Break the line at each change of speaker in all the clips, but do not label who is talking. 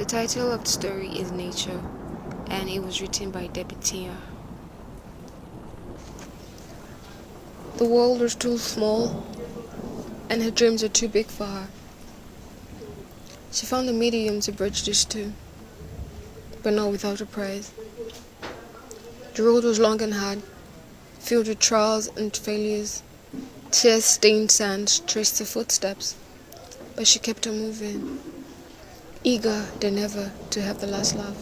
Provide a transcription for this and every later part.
The title of the story is Nature, and it was written by DEBBIE TIYAN. The world was too small, and her dreams were too big for her. She found a medium to bridge these two, but not without a price. The road was long and hard, filled with trials and failures. Tear-stained sand traced her footsteps, but she kept on moving, eager than ever to have the last laugh.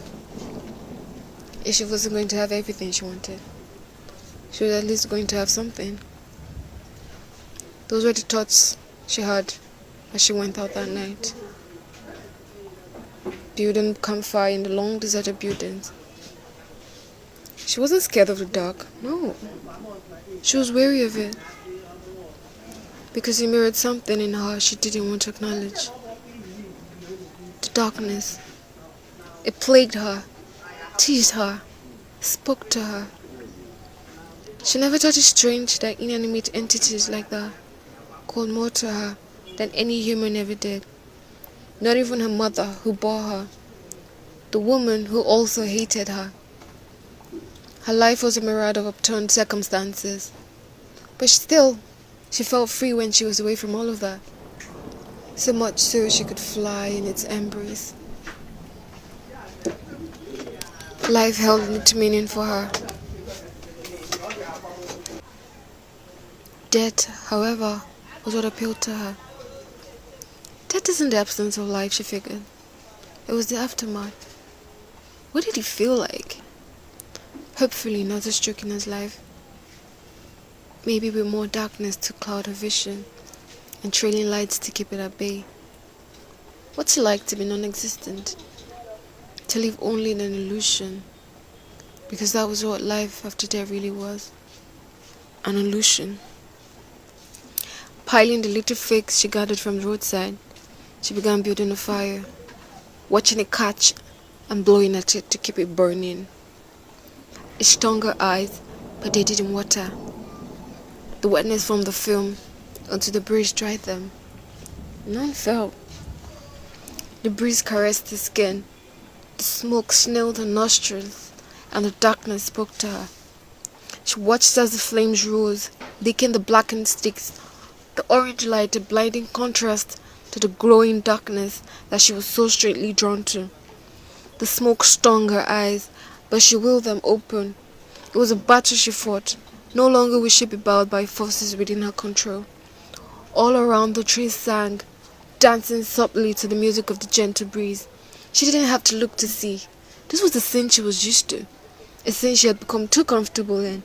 If she wasn't going to have everything she wanted, she was at least going to have something. Those were the thoughts she had as she went out that night, building campfire in the long deserted buildings. She wasn't scared of the dark, no. She was wary of it, because it mirrored something in her she didn't want to acknowledge. The darkness. It plagued her, teased her, spoke to her. She never thought it strange that inanimate entities like that called more to her than any human ever did. Not even her mother who bore her, the woman who also hated her. Her life was a mirage of upturned circumstances, but still, she felt free when she was away from all of that. So much so she could fly in its embrace. Life held its meaning for her. Death, however, was what appealed to her. Death isn't the absence of life, she figured. It was the aftermath. What did it feel like? Hopefully not as choking as life. Maybe with more darkness to cloud her vision and trailing lights to keep it at bay. What's it like to be non-existent? To live only in an illusion? Because that was what life after death really was. An illusion. Piling the little fakes she gathered from the roadside, she began building a fire, watching it catch and blowing at it to keep it burning. It stung her eyes, but they didn't water. The wetness from the film until the breeze dried them. None fell. The breeze caressed her skin, the smoke snailed her nostrils, and the darkness spoke to her. She watched as the flames rose, licking the blackened sticks, the orange light a blinding contrast to the glowing darkness that she was so straightly drawn to. The smoke stung her eyes, but she willed them open. It was a battle she fought. No longer would she be bowed by forces within her control. All around the trees sang, dancing softly to the music of the gentle breeze. She didn't have to look to see. This was the scene she was used to, a scene she had become too comfortable in.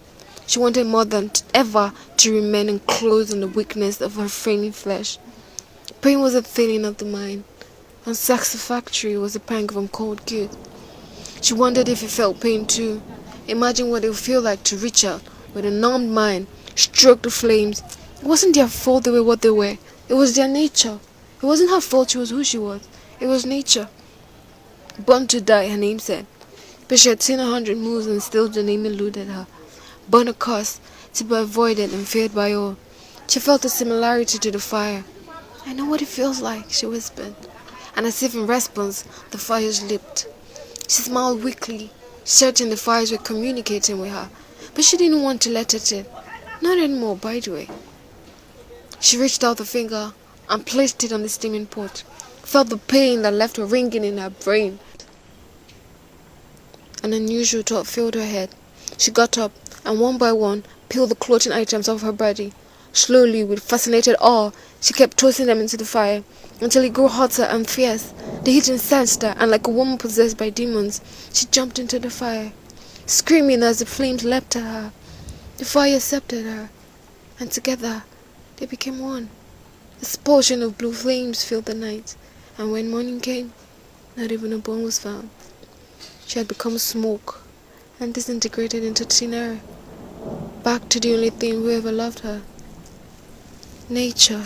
She wanted more than ever to remain enclosed in the weakness of her failing flesh. Pain was a feeling of the mind, and satisfactory was a pang from cold guilt. She wondered if he felt pain too. Imagine what it would feel like to reach out with a numbed mind, stroke the flames. It wasn't their fault they were what they were. It was their nature. It wasn't her fault she was who she was. It was nature. Born to die, her name said. But she had seen 100 moves and still the name eluded her. Born a curse, to be avoided and feared by all. She felt a similarity to the fire. I know what it feels like, she whispered. And as if in response, the fires leaped. She smiled weakly, certain the fires were communicating with her. But she didn't want to let it in. Not anymore, by the way. She reached out a finger and placed it on the steaming pot. Felt the pain that left her ringing in her brain. An unusual thought filled her head. She got up and one by one peeled the clothing items off her body. Slowly, with fascinated awe, she kept tossing them into the fire until it grew hotter and fierce. The heat incensed her, and like a woman possessed by demons, she jumped into the fire, screaming as the flames leapt at her. The fire accepted her, and together they became one. A explosion of blue flames filled the night, and when morning came, not even a bone was found. She had become smoke and disintegrated into thin air, back to the only thing who ever loved her. Nature.